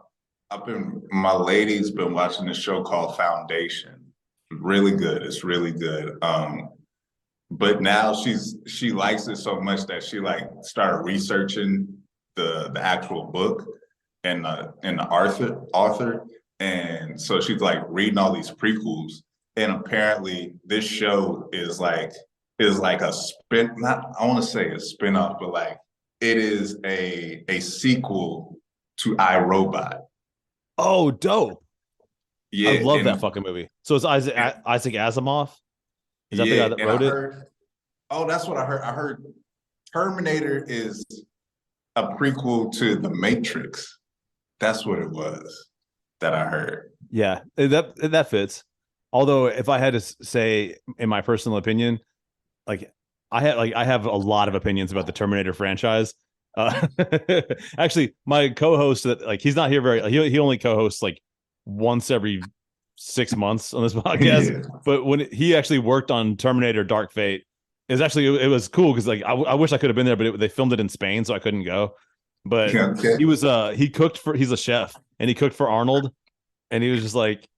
lady's been watching this show called Foundation. Really good. It's really good. But now she likes it so much that she like started researching the actual book and the author. And so she's like reading all these prequels. And apparently this show is like a I want to say a spinoff, but like it is a sequel to iRobot. Oh, dope. Yeah, I love that fucking movie. So it's Isaac Asimov? Is that the guy that wrote it? That's what I heard. I heard Terminator is a prequel to The Matrix. That's what it was that I heard. Yeah, that fits. Although if I had to say, in my personal opinion, I have a lot of opinions about the Terminator franchise. Actually, my co-host that he's not here he only co-hosts like once every 6 months on this podcast. Yeah. But when he actually worked on Terminator Dark Fate, it was cool because like I wish I could have been there, but they filmed it in Spain, so I couldn't go. But he cooked he's a chef, and he cooked for Arnold, and he was just like,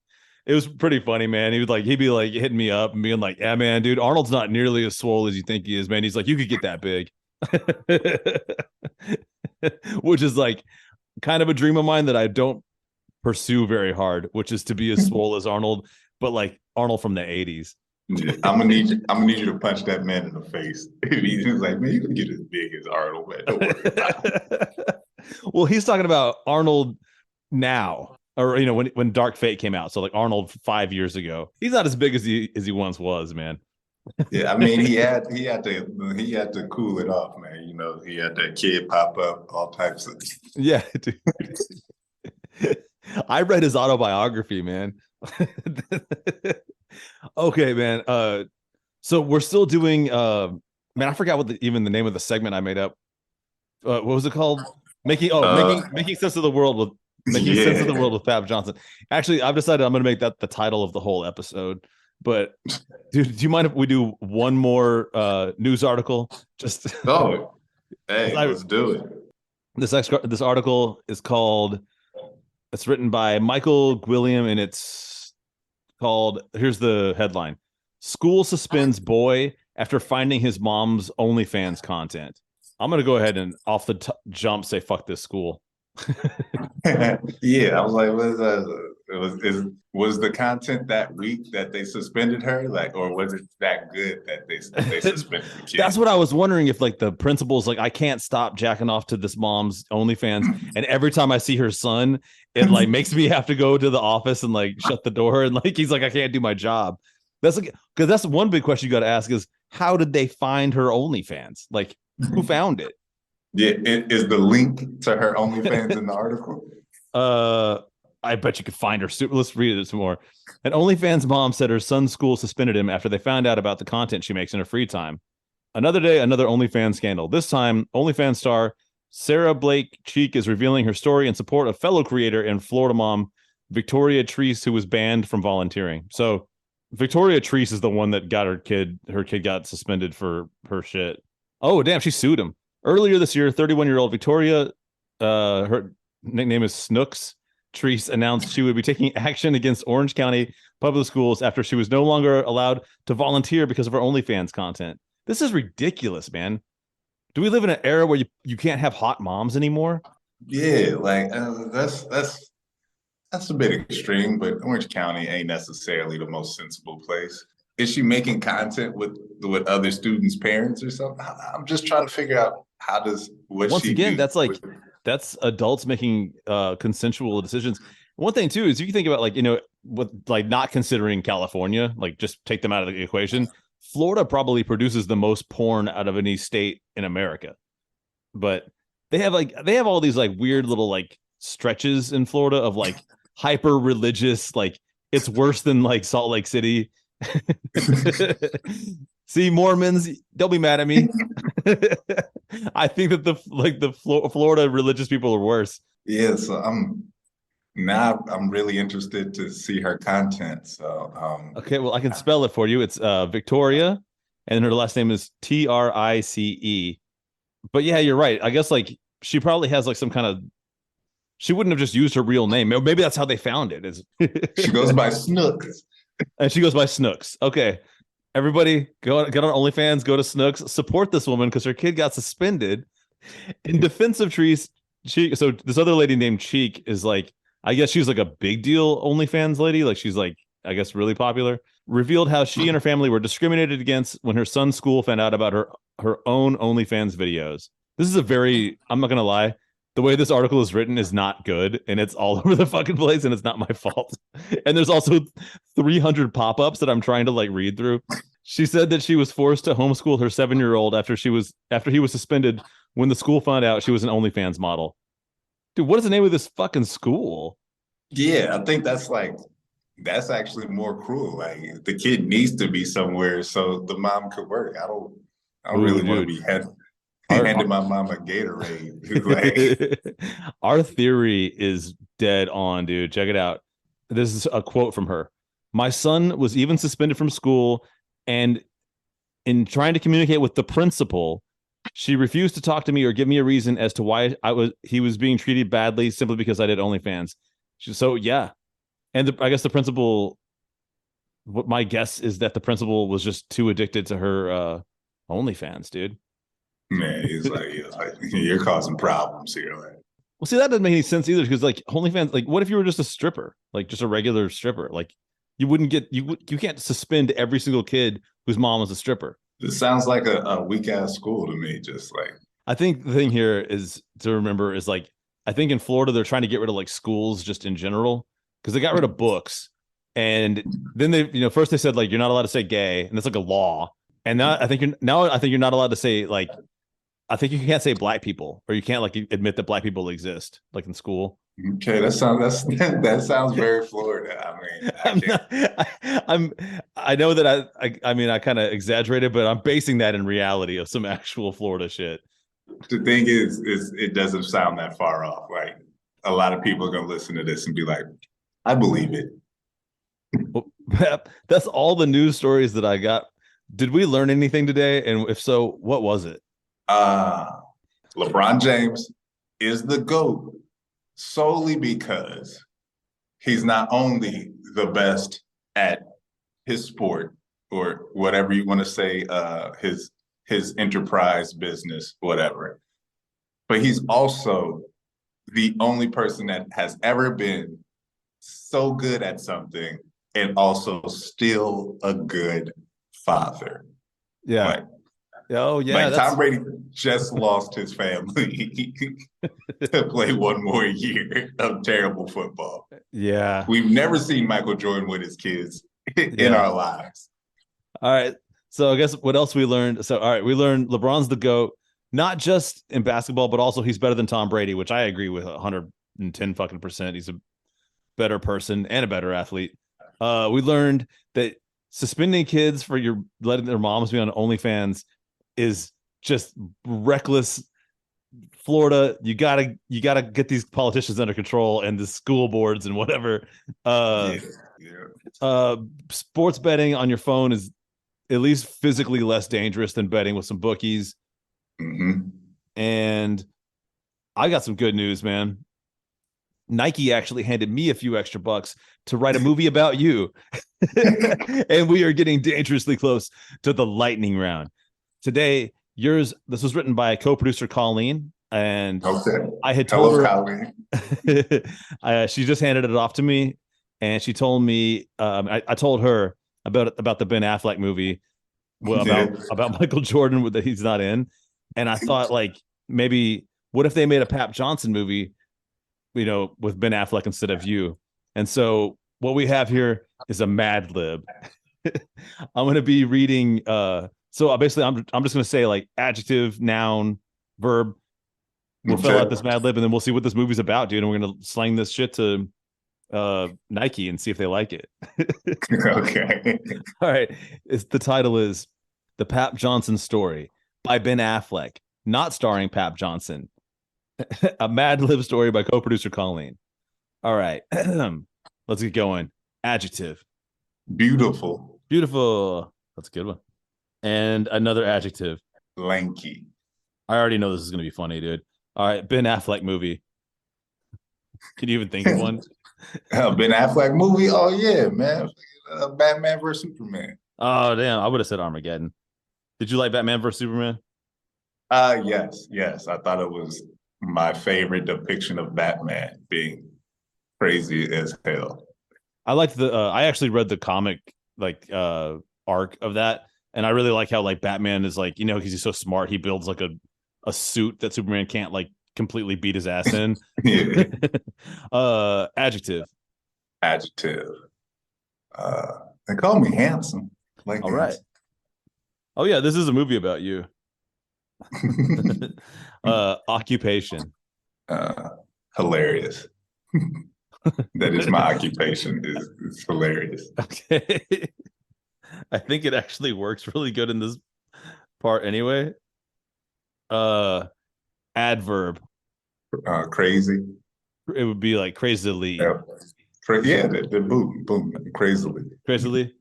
it was pretty funny, man. He'd be like hitting me up and being like, yeah, man, dude, Arnold's not nearly as swole as you think he is, man. He's like, you could get that big. Which is like kind of a dream of mine that I don't pursue very hard, which is to be as swole as Arnold, but like Arnold from the 80s. Yeah, I'm gonna need you to punch that man in the face. He's like, man, you can get as big as Arnold, man. Don't worry about it. Well, he's talking about Arnold now, or when Dark Fate came out. So like Arnold 5 years ago, he's not as big as he once was, man. Yeah, I mean, he had to cool it off, man. You know, he had that kid pop up, all types of. Yeah, dude. I read his autobiography, man. Okay, man. So we're still doing. Man, I forgot what even the name of the segment I made up. What was it called? Making sense of the world with sense of the world with Papp Johnson. Actually, I've decided I'm going to make that the title of the whole episode. But dude, do you mind if we do one more news article? Just hey, let's do it. This article is called. It's written by Michael Gwilliam, and it's called. Here's the headline: School suspends boy after finding his mom's OnlyFans content. I'm gonna go ahead and off the jump say fuck this school. Yeah, I was like, what is that? Was the content that weak that they suspended her, like, or was it that good that they suspended the kid? That's what I was wondering, if like the principal's like, I can't stop jacking off to this mom's OnlyFans, and every time I see her son, it like makes me have to go to the office and like shut the door, and like he's like, I can't do my job. That's like, because that's one big question you got to ask is, how did they find her OnlyFans? Like, who found it? Yeah, is the link to her OnlyFans in the article? I bet you could find her. Let's read it some more. An OnlyFans mom said her son's school suspended him after they found out about the content she makes in her free time. Another day, another OnlyFans scandal. This time, OnlyFans star Sarah Blake Cheek is revealing her story in support of fellow creator and Florida mom Victoria Treese, who was banned from volunteering. So Victoria Treese is the one that got her kid got suspended for her shit. Oh, damn, she sued him. Earlier this year, 31-year-old Victoria, her nickname is Snooks, Treese, announced she would be taking action against Orange County public schools after she was no longer allowed to volunteer because of her OnlyFans content. This is ridiculous, man. Do we live in an era where you can't have hot moms anymore? Yeah, like that's a bit extreme, but Orange County ain't necessarily the most sensible place. Is she making content with other students' parents or something? I'm just trying to figure out once again, that's adults making consensual decisions. One thing too is, if you think about, like, with like not considering California, like just take them out of the equation, Florida probably produces the most porn out of any state in America. But they have all these like weird little like stretches in Florida of like hyper religious, like it's worse than like Salt Lake City. See, Mormons, don't be mad at me. I think that the Florida religious people are worse. Yeah, so I'm really interested to see her content. So okay, well, I can spell it for you. It's Victoria, and her last name is Trice. But yeah, you're right. I guess like she probably has like some kind of. She wouldn't have just used her real name. Maybe that's how they found it. She goes by Snooks. And she goes by Snooks. Okay. Everybody get on OnlyFans, go to Snooks, support this woman because her kid got suspended. In defense of Treese, so this other lady named Cheek is like, I guess she's like a big deal OnlyFans lady. Like she's like, I guess, really popular. Revealed how she and her family were discriminated against when her son's school found out about her own OnlyFans videos. This is I'm not going to lie. The way this article is written is not good, and it's all over the fucking place, and it's not my fault. And there's also 300 pop-ups that I'm trying to like read through. She said that she was forced to homeschool her 7-year-old after he was suspended when the school found out she was an OnlyFans model. Dude, what is the name of this fucking school? Yeah, I think that's actually more cruel. Like the kid needs to be somewhere so the mom could work. I don't really want to be handed my mom a Gatorade. Like, our theory is dead on, dude. Check it out. This is a quote from her. My son was even suspended from school, and in trying to communicate with the principal, she refused to talk to me or give me a reason as to why he was being treated badly simply because I did OnlyFans. So yeah, and I guess the principal. What my guess is that the principal was just too addicted to her OnlyFans, dude. Man, he's like, you're causing problems here. Well, see, that doesn't make any sense either because like OnlyFans, like, what if you were just a stripper, like just a regular stripper? Like, you wouldn't get you can't suspend every single kid whose mom was a stripper. It sounds like a weak ass school to me. Just like I think the thing here is to remember is like I think in Florida they're trying to get rid of like schools just in general because they got rid of books, and then they first they said like you're not allowed to say gay, and that's like a law, and now I think you're not allowed to say like I think you can't say black people or you can't like admit that black people exist like in school. okay, that sounds very Florida. I mean, I I'm can't. not, I'm I know that I mean I kind of exaggerated, but I'm basing that in reality of some actual Florida shit. The thing is it doesn't sound that far off. Like a lot of people are gonna listen to this and be like, I believe it. Well, that's all the news stories that I got. Did we learn anything today? And if so, what was it? Uh LeBron James is the GOAT solely because he's not only the best at his sport or whatever you want to say, his enterprise business, whatever, but he's also the only person that has ever been so good at something and also still a good father. Yeah. Like, Oh yeah, like that's Tom Brady just lost his family to play one more year of terrible football. yeah. We've never seen Michael Jordan with his kids in Yeah. our lives. All right. So I guess what else we learned? So all right, we learned LeBron's the GOAT, not just in basketball, but also he's better than Tom Brady, which I agree with 110 fucking percent. He's a better person and a better athlete. We learned that suspending kids for your letting their moms be on OnlyFans is just reckless. Florida, you gotta get these politicians under control and the school boards and whatever. Yeah, yeah. Sports betting on your phone is at least physically less dangerous than betting with some bookies. Mm-hmm. And I got some good news, man. Nike actually handed me a few extra bucks to write a movie about you. And we are getting dangerously close to the lightning round. Today, this was written by co-producer Colleen, and Okay. I had told Hello, her Colleen. she just handed it off to me, and she told me I told her about the Ben Affleck movie, well, Yeah. about Michael Jordan that he's not in, and I thought like maybe what if they made a Papp Johnson movie, with Ben Affleck instead of you, and so what we have here is a MadLib. I'm going to be reading. So basically, I'm just going to say like adjective, noun, verb. We'll fill out this MadLib, and then we'll see what this movie's about, dude. And we're going to slang this shit to Nike and see if they like it. Okay. All right. The title is The Papp Johnson Story by Ben Affleck, not starring Papp Johnson. A MadLib story by co-producer Colleen. All right. Let's get going. Adjective. Beautiful. Beautiful. That's a good one. And another adjective. Lanky. I already know this is going to be funny, dude. All right. Ben Affleck movie. Can you even think of one? Ben Affleck movie? Oh, yeah, man. Batman versus Superman. Oh, damn. I would have said Armageddon. Did you like Batman versus Superman? Yes. I thought it was my favorite depiction of Batman being crazy as hell. I liked I actually read the comic like arc of that, and I really like how like Batman is like, because he's so smart, he builds like a suit that Superman can't like completely beat his ass in. Yeah. Adjective. Adjective. They call me handsome. Like All right. Oh yeah, this is a movie about you. Occupation. Hilarious. That is my occupation. It's hilarious. Okay. I think it actually works really good in this part anyway. Adverb. Crazy. It would be like crazily. Yeah, the boom, crazily. Crazily.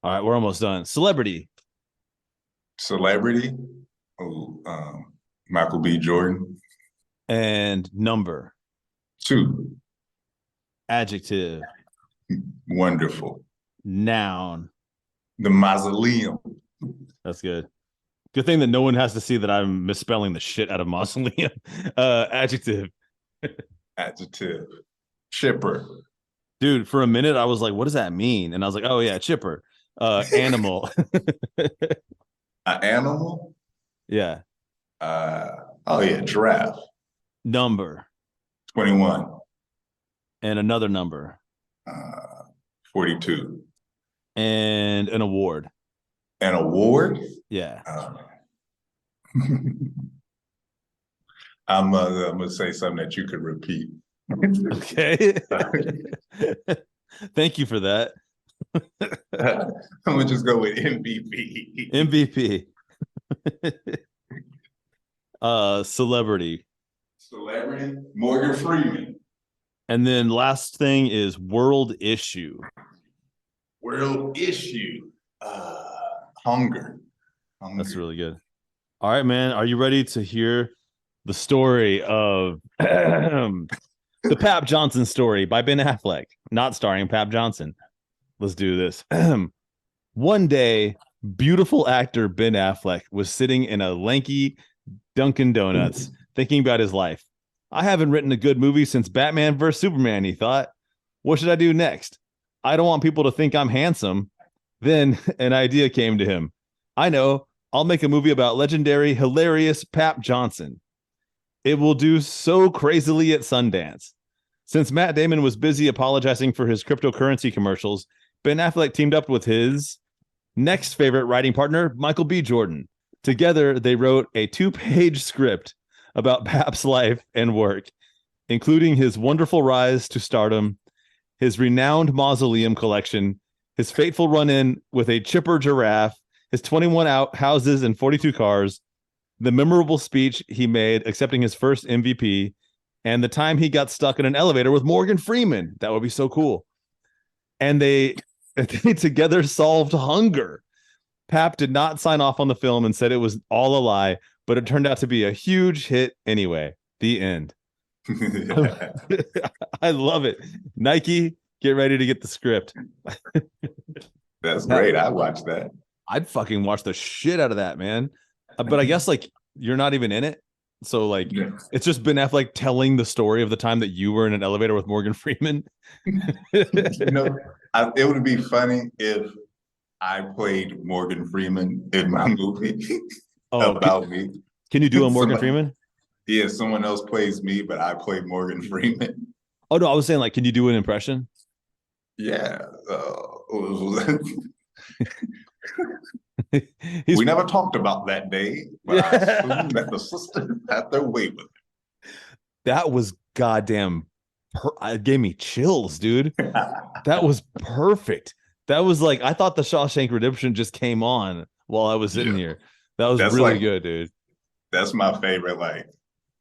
All right, we're almost done. Celebrity. Celebrity. Oh, Michael B. Jordan. And number. 2. Adjective. Wonderful. Noun. The mausoleum. That's good. Good thing that no one has to see that I'm misspelling the shit out of mausoleum. Adjective. Adjective. Chipper. Dude, for a minute I was like, what does that mean? And I was like, oh yeah, chipper. Animal. An animal. Yeah. Uh, oh yeah, giraffe. Number. 21. And another number. 42. And an award. An award. Yeah. I'm gonna say something that you could repeat. Okay. Thank you for that. I'm gonna just go with MVP. MVP. Celebrity. Celebrity. Morgan Freeman. And then last thing is world issue. World issue. Hunger. That's really good. All right, man. Are you ready to hear the story of the Papp Johnson story by Ben Affleck, not starring Papp Johnson? Let's do this. One day, beautiful actor Ben Affleck was sitting in a lanky Dunkin' Donuts thinking about his life. I haven't written a good movie since Batman vs. Superman, he thought. What should I do next? I don't want people to think I'm handsome. Then an idea came to him. I know. I'll make a movie about legendary, hilarious Papp Johnson. It will do so crazily at Sundance. Since Matt Damon was busy apologizing for his cryptocurrency commercials, Ben Affleck teamed up with his next favorite writing partner, Michael B. Jordan. Together, they wrote a 2-page script about Papp's life and work, including his wonderful rise to stardom, his renowned mausoleum collection, his fateful run-in with a chipper giraffe, his 21 houses and 42 cars, the memorable speech he made accepting his first MVP, and the time he got stuck in an elevator with Morgan Freeman. That would be so cool. And they together solved hunger. Papp did not sign off on the film and said it was all a lie, but it turned out to be a huge hit anyway. The end. I love it. Nike, get ready to get the script. That's great. I watched that. I'd fucking watch the shit out of that, man. But I guess like you're not even in it. So like it's just Ben Affleck telling the story of the time that you were in an elevator with Morgan Freeman. It would be funny if I played Morgan Freeman in my movie about me. Can you do a Morgan Freeman? Yeah, someone else plays me, but I play Morgan Freeman. Oh no, I was saying like, can you do an impression? Yeah. We never talked about that day, but I assume that the sisters had their way with it. That was goddamn. It gave me chills, dude. That was perfect. That was like, I thought the Shawshank Redemption just came on while I was sitting here. That was really good, dude. That's my favorite, like,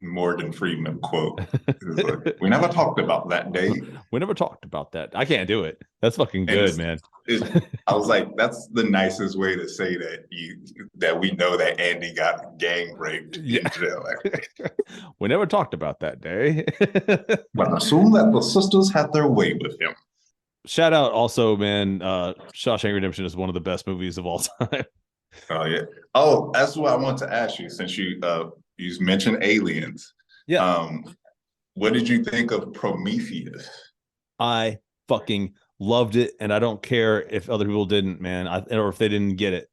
Morgan Freeman quote. Like, we never talked about that day. We never talked about that. I can't do it. That's fucking good, man. I was like, that's the nicest way to say that we know that Andy got gang raped in jail. We never talked about that day. But I assume that the sisters had their way with him. Shout out also, man. Shawshank Redemption is one of the best movies of all time. Oh yeah. Oh, that's what I want to ask you, since you mentioned aliens. Yeah. What did you think of Prometheus? I fucking loved it, and I don't care if other people didn't, man, or if they didn't get it.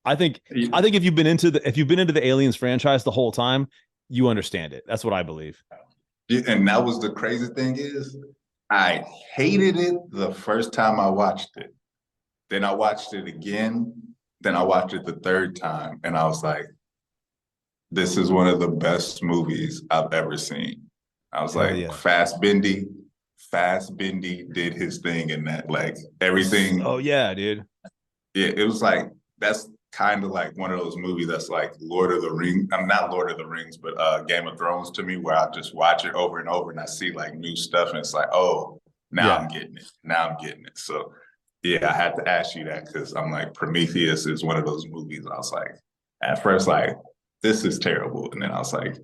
I think if you've been into the Aliens franchise the whole time, you understand it. That's what I believe. And that was the crazy thing is, I hated it the first time I watched it. Then I watched it again. Then I watched it the third time, and I was like, this is one of the best movies I've ever seen. I was Fassbender did his thing in that, like everything. Oh yeah, dude. Yeah, it was like, that's kind of like one of those movies that's like Lord of the Rings. I'm not Lord of the Rings, but Game of Thrones to me, where I just watch it over and over and I see like new stuff and it's like, oh, now I'm getting it. Now I'm getting it. So yeah, I had to ask you that because I'm like, Prometheus is one of those movies. I was like, at first, like, this is terrible. And then I was like,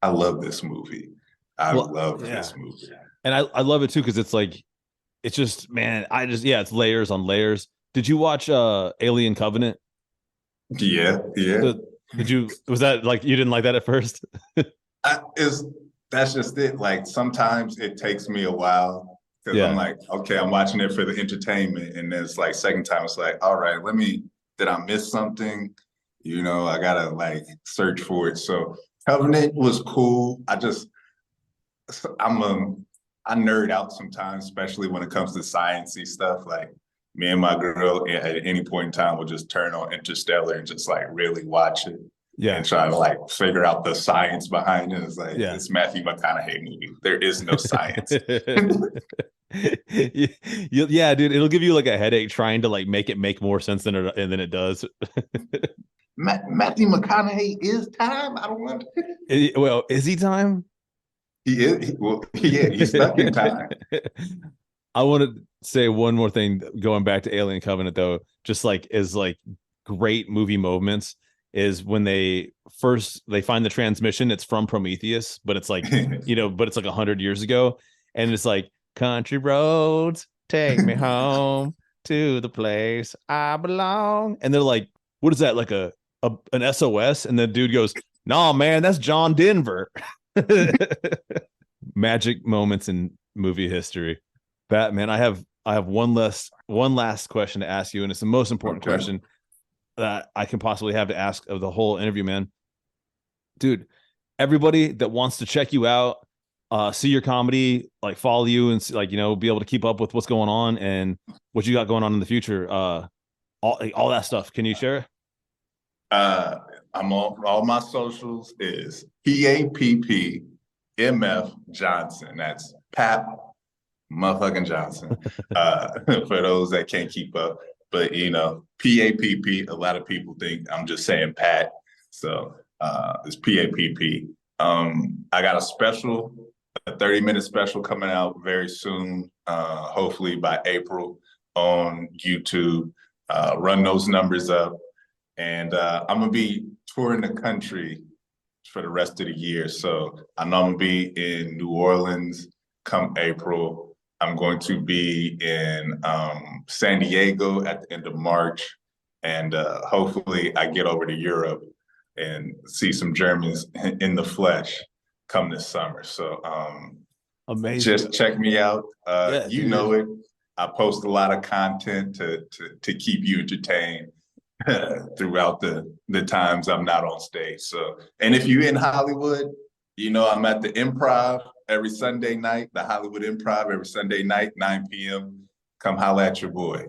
I love this movie. I love this movie. And I love it too, because it's like, it's just, man, it's layers on layers. Did you watch Alien Covenant? Yeah. Was that like, you didn't like that at first? that's just it. Like sometimes it takes me a while because I'm Yeah. like, okay, I'm watching it for the entertainment, and then it's like second time, it's like, all right, did I miss something? I gotta like search for it. So Covenant was cool. I'm a I nerd out sometimes, especially when it comes to sciencey stuff. Like me and my girl at any point in time will just turn on Interstellar and just like really watch it Yeah. and try to like figure out the science behind it. It's like Yeah. it's Matthew McConaughey movie. There is no science. Yeah, dude, it'll give you like a headache trying to like make it make more sense than it does. Matthew McConaughey is time. I don't want. Well, is he time? He is. Well, yeah, he's stuck in time. I want to say one more thing going back to Alien Covenant though, just like is like great movie moments is when they find the transmission, it's from Prometheus, but it's like, but it's like 100 years ago. And it's like, country roads, take me home to the place I belong. And they're like, what is that? Like an SOS? And the dude goes, no, man, that's John Denver. Magic moments in movie history. Batman, I have one last question to ask you, and it's the most important Okay. question that I can possibly have to ask of the whole interview, man. Dude, everybody that wants to check you out, see your comedy, like follow you and like be able to keep up with what's going on and what you got going on in the future, all that stuff. Can you share? I'm on all my socials is PAPP Johnson. That's Pap motherfucking Johnson. For those that can't keep up. But PAPP, a lot of people think I'm just saying Pat. So it's PAPP. I got a 30-minute special coming out very soon, hopefully by April on YouTube. Run those numbers up. And I'm gonna be touring the country for the rest of the year. So I know I'm gonna be in New Orleans come April. I'm going to be in San Diego at the end of March, and hopefully I get over to Europe and see some Germans in the flesh come this summer. So Amazing. just check me out. Yeah, You dude. know it. I post a lot of content to keep you entertained throughout the times I'm not on stage. So, and if you're in Hollywood, I'm at the Improv every Sunday night, the Hollywood Improv every Sunday night, 9 p.m. Come holla at your boy.